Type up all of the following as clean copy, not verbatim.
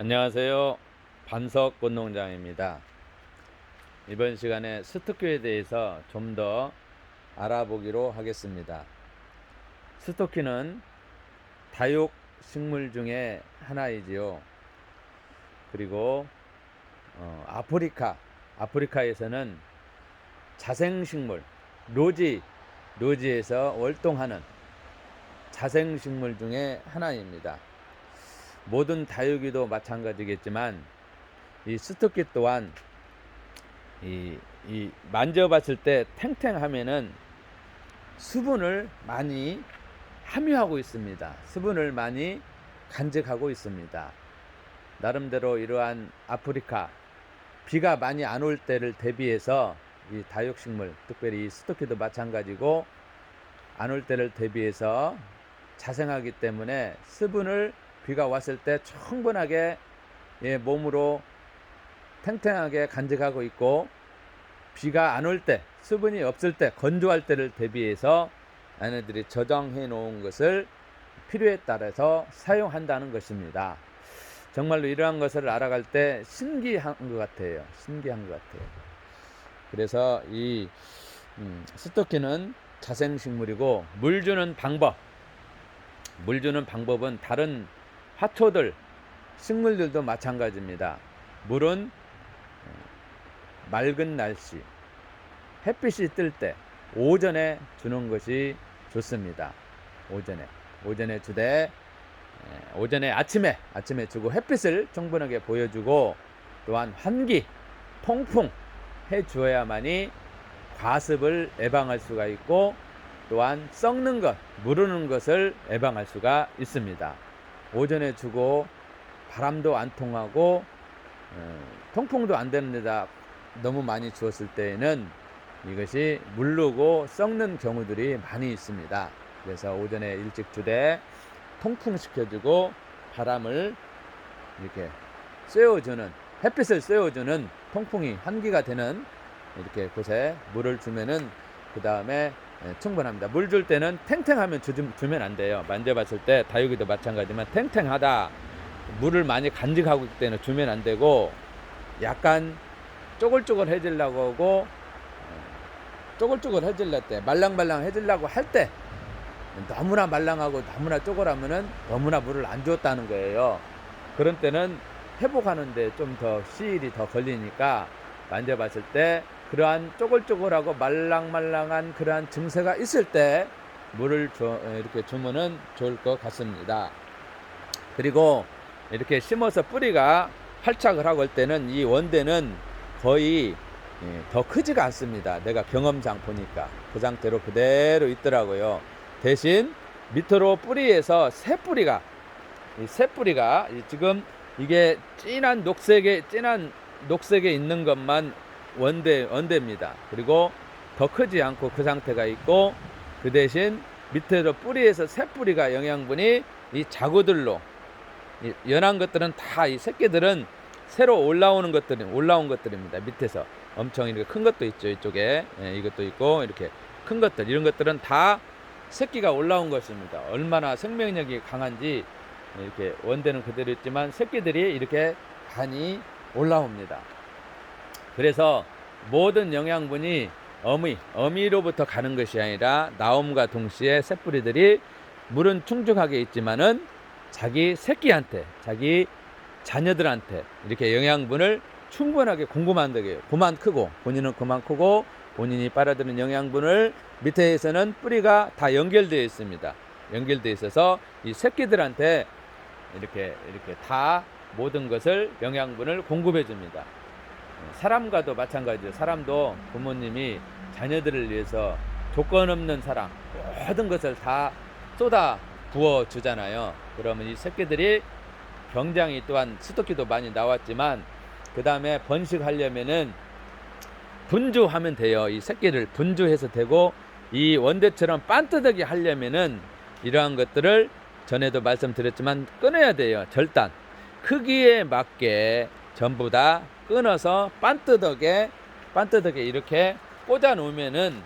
안녕하세요. 반석꽃농장입니다. 이번 시간에 스토키에 대해서 좀 더 알아보기로 하겠습니다. 스토키는 다육 식물 중에 하나이지요. 그리고 아프리카에서는 자생식물, 노지에서 월동하는 자생식물 중에 하나입니다. 모든 다육이도 마찬가지겠지만 이 스토키 또한 이 만져봤을 때 탱탱하면은 수분을 많이 함유하고 있습니다. 수분을 많이 간직하고 있습니다. 나름대로 이러한 아프리카 비가 많이 안 올 때를 대비해서 이 다육식물, 특별히 이 스토키도 마찬가지고 안 올 때를 대비해서 자생하기 때문에 수분을 비가 왔을 때 충분하게 몸으로 탱탱하게 간직하고 있고, 비가 안 올 때, 수분이 없을 때, 건조할 때를 대비해서 얘네들이 저장해 놓은 것을 필요에 따라서 사용한다는 것입니다. 정말로 이러한 것을 알아갈 때 신기한 것 같아요. 그래서 이 스토키는 자생식물이고, 물 주는 방법은 다른 화초들, 식물들도 마찬가지입니다. 물은 맑은 날씨, 햇빛이 뜰 때 오전에 주는 것이 좋습니다. 오전에 주되, 아침에 주고 햇빛을 충분하게 보여주고, 또한 환기, 통풍 해 주어야만이 과습을 예방할 수가 있고, 또한 썩는 것, 무르는 것을 예방할 수가 있습니다. 오전에 주고 바람도 안 통하고 통풍도 안 되는 데다 너무 많이 주었을 때에는 이것이 무르고 썩는 경우들이 많이 있습니다. 그래서 오전에 일찍 주되 통풍시켜주고 바람을 이렇게 쐬어주는, 햇빛을 쐬어주는 통풍이 환기가 되는 이렇게 곳에 물을 주면은 그 다음에 충분합니다. 물 줄 때는 탱탱하면 주면 안 돼요. 만져봤을 때 다육이도 마찬가지지만 탱탱하다, 물을 많이 간직하고 있기 때문에 주면 안 되고, 약간 쪼글쪼글해지려고 하고, 쪼글쪼글해질래 때, 말랑말랑해지려고 할 때 너무나 말랑하고 너무나 쪼글하면은 너무나 물을 안 줬다는 거예요. 그런 때는 회복하는데 좀 더 시일이 더 걸리니까, 만져봤을 때 그러한 쪼글쪼글하고 말랑말랑한 그러한 증세가 있을 때 물을 이렇게 주면은 좋을 것 같습니다. 그리고 이렇게 심어서 뿌리가 활착을 하고 할 때는 이 원대는 거의 더 크지가 않습니다. 내가 경험상 보니까 그 상태로 그대로 있더라고요. 대신 밑으로 뿌리에서 새 뿌리가 지금 이게 진한 녹색에 있는 것만 원대입니다. 그리고 더 크지 않고 그 상태가 있고, 그 대신 밑에도 뿌리에서 새 뿌리가 영양분이 이 자구들로, 이 연한 것들은 다, 이 새끼들은 새로 올라온 것들입니다. 밑에서 엄청 이렇게 큰 것도 있죠. 이쪽에 이것도 있고, 이렇게 큰 것들, 이런 것들은 다 새끼가 올라온 것입니다. 얼마나 생명력이 강한지, 이렇게 원대는 그대로 있지만 새끼들이 이렇게 많이 올라옵니다. 그래서 모든 영양분이 어미로부터 가는 것이 아니라 나옴과 동시에 새뿌리들이 물은 충족하게 있지만은 자기 새끼한테, 자기 자녀들한테 이렇게 영양분을 충분하게 공급한다고요. 그만 크고, 본인은 그만 크고, 본인이 빨아들이는 영양분을 밑에서는 뿌리가 다 연결되어 있습니다. 연결되어 있어서 이 새끼들한테 이렇게 다 모든 것을, 영양분을 공급해 줍니다. 사람과도 마찬가지예요. 사람도 부모님이 자녀들을 위해서 조건 없는 사랑, 모든 것을 다 쏟아 부어 주잖아요. 그러면 이 새끼들이 굉장히, 또한 스토키도 많이 나왔지만 그 다음에 번식하려면은 분주하면 돼요. 이 새끼를 분주해서 되고, 이 원대처럼 빤뜨덕이 하려면은 이러한 것들을 전에도 말씀드렸지만 끊어야 돼요. 절단 크기에 맞게 전부 다 끊어서 빤뜨덕에 이렇게 꽂아 놓으면은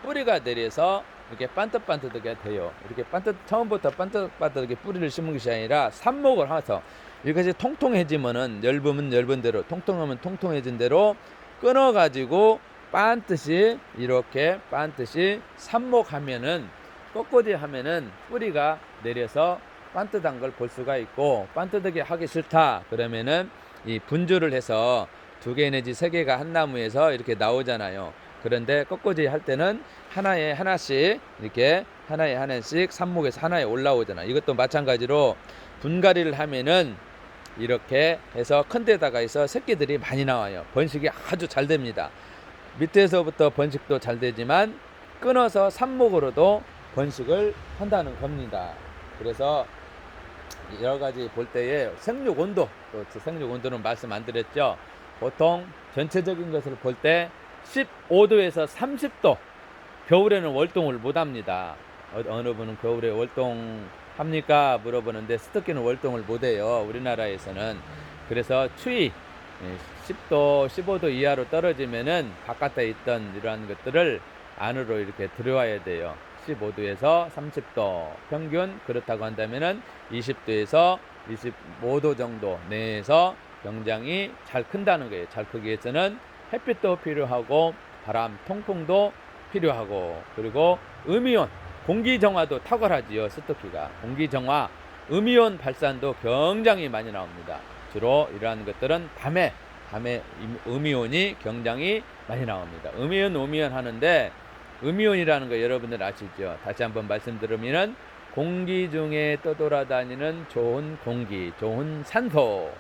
뿌리가 내려서 이렇게 반듯반듯하게 돼요. 이렇게 처음부터 반듯반듯하게 뿌리를 심은 것이 아니라 삽목을 해서 이것이 통통해지면은 얇은 대로 통통하면 통통해진 대로 끊어가지고 반듯이 이렇게 반듯이 삽목하면은 꺾어지 하면은 뿌리가 내려서 반듯한 걸 볼 수가 있고, 반듯하게 하기 싫다 그러면은 이 분주를 해서 2개 내지 3개가 한 나무에서 이렇게 나오잖아요. 그런데 꺾어지 할 때는 하나에 하나씩 이렇게 하나에 하나씩 삽목에서 하나에 올라오잖아. 이것도 마찬가지로 분갈이를 하면은 이렇게 해서 큰 데다가 해서 새끼들이 많이 나와요. 번식이 아주 잘 됩니다. 밑에서부터 번식도 잘 되지만 끊어서 삽목으로도 번식을 한다는 겁니다. 그래서 여러 가지 볼 때에 생육 온도, 또 생육 온도는 말씀 안 드렸죠. 보통 전체적인 것을 볼 때 15도에서 30도, 겨울에는 월동을 못 합니다. 어느 분은 겨울에 월동합니까? 물어보는데 스토키는 월동을 못 해요. 우리나라에서는. 그래서 추위 10도, 15도 이하로 떨어지면은 바깥에 있던 이러한 것들을 안으로 이렇게 들어와야 돼요. 15도에서 30도 평균, 그렇다고 한다면은 20도에서 25도 정도 내에서 굉장히 잘 큰다는 거예요. 잘 크기 위해서는 햇빛도 필요하고 바람 통풍도 필요하고, 그리고 음이온 공기정화도 탁월하지요. 스토키가 공기정화, 음이온 발산도 굉장히 많이 나옵니다. 주로 이러한 것들은 밤에 음이온이 굉장히 많이 나옵니다. 음이온 하는데, 음이온이라는 거 여러분들 아시죠? 다시 한번 말씀드리면은 공기 중에 떠돌아다니는 좋은 공기, 좋은 산소,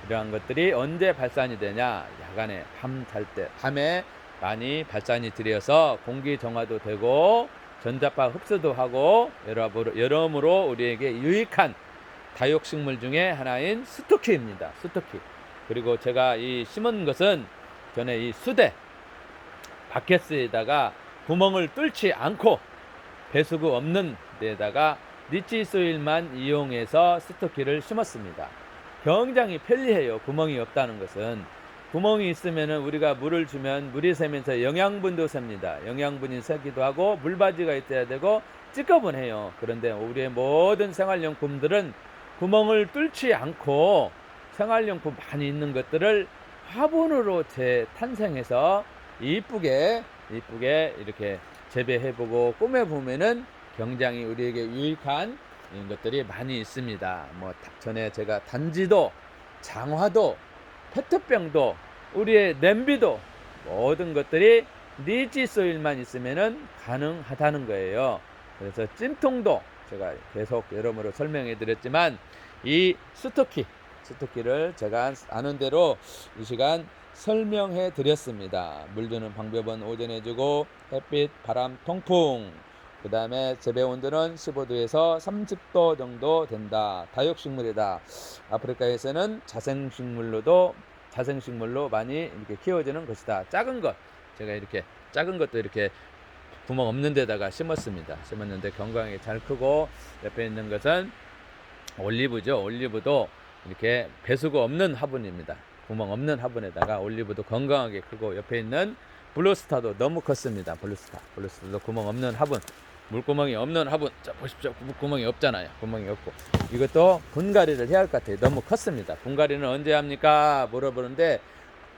이러한 것들이 언제 발산이 되냐? 야간에 밤 잘 때, 밤에 많이 발산이 되어서 공기 정화도 되고 전자파 흡수도 하고 여러모로 우리에게 유익한 다육식물 중에 하나인 스토키입니다. 스토키. 그리고 제가 이 심은 것은 전에 이 수대 바켓스에다가 구멍을 뚫지 않고 배수구 없는 데다가 리치 소일만 이용해서 스토키를 심었습니다. 굉장히 편리해요. 구멍이 없다는 것은. 구멍이 있으면 우리가 물을 주면 물이 새면서 영양분도 셉니다. 영양분이 새기도 하고 물바지가 있어야 되고 찌꺼분해요. 그런데 우리의 모든 생활용품들은 구멍을 뚫지 않고 생활용품 많이 있는 것들을 화분으로 재탄생해서 이쁘게 이렇게 재배해보고 꾸며보면은 굉장히 우리에게 유익한 이런 것들이 많이 있습니다. 뭐 전에 제가 단지도, 장화도, 페트병도, 우리의 냄비도, 모든 것들이 리치 소일만 있으면은 가능하다는 거예요. 그래서 찜통도 제가 계속 여러모로 설명해 드렸지만, 이 스토키를 제가 아는 대로 이 시간 설명해 드렸습니다. 물 주는 방법은 오전에 주고 햇빛, 바람, 통풍, 그 다음에 재배 온도는 15도에서 30도 정도 된다. 다육식물이다. 아프리카에서는 자생식물로 많이 이렇게 키워지는 것이다. 작은 것, 제가 이렇게 작은 것도 이렇게 구멍 없는 데다가 심었는데 건강하게 잘 크고, 옆에 있는 것은 올리브죠. 올리브도 이렇게 배수구 없는 화분입니다. 구멍 없는 화분에다가 올리브도 건강하게 크고, 옆에 있는 블루스타도 너무 컸습니다. 블루스타도 구멍 없는 화분, 물구멍이 없는 화분. 자, 보십시오. 구멍이 없잖아요. 구멍이 없고. 이것도 분갈이를 해야 할 것 같아요. 너무 컸습니다. 분갈이는 언제 합니까? 물어보는데,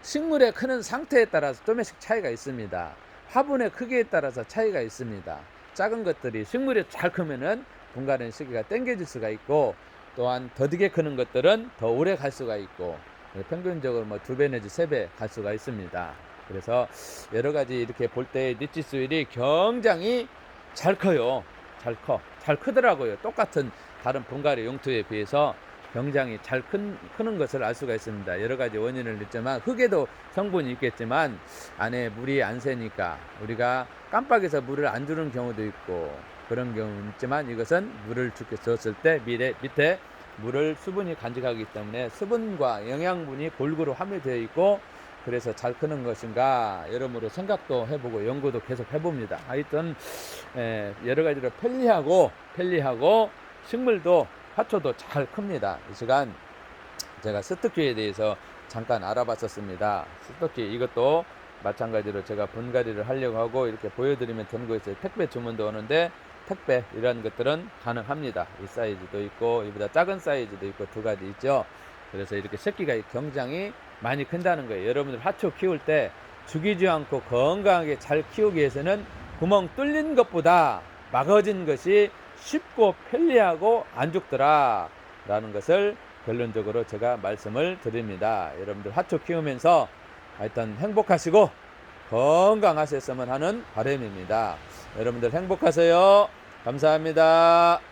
식물의 크는 상태에 따라서 조금씩 차이가 있습니다. 화분의 크기에 따라서 차이가 있습니다. 작은 것들이 식물이 잘 크면은 분갈이는 시기가 당겨질 수가 있고, 또한 더디게 크는 것들은 더 오래 갈 수가 있고, 평균적으로 뭐 2배 내지 3배 갈 수가 있습니다. 그래서 여러 가지 이렇게 볼 때 리치 소일이 굉장히 잘 커요. 잘 크더라고요. 똑같은 다른 분갈이 용토에 비해서 굉장히 잘 크는 것을 알 수가 있습니다. 여러 가지 원인을 있지만, 흙에도 성분이 있겠지만 안에 물이 안 새니까 우리가 깜빡해서 물을 안 주는 경우도 있고 그런 경우는 있지만, 이것은 물을 줬을 때 밑에 물을 수분이 간직하기 때문에 수분과 영양분이 골고루 함유되어 있고, 그래서 잘 크는 것인가 여러모로 생각도 해보고 연구도 계속 해봅니다. 하여튼 여러 가지로 편리하고 식물도 화초도 잘 큽니다. 이 시간 제가 스토키에 대해서 잠깐 알아봤었습니다. 스토키 이것도 마찬가지로 제가 분갈이를 하려고 하고 이렇게 보여드리면 되는 거 있어요. 택배 주문도 오는데 택배 이런 것들은 가능합니다. 이 사이즈도 있고 이보다 작은 사이즈도 있고 두 가지 있죠. 그래서 이렇게 새끼가 굉장히 많이 큰다는 거예요. 여러분들 하초 키울 때 죽이지 않고 건강하게 잘 키우기 위해서는 구멍 뚫린 것보다 막아진 것이 쉽고 편리하고 안 죽더라 라는 것을 결론적으로 제가 말씀을 드립니다. 여러분들 하초 키우면서 하여튼 행복하시고 건강하셨으면 하는 바람입니다. 여러분들 행복하세요. 감사합니다.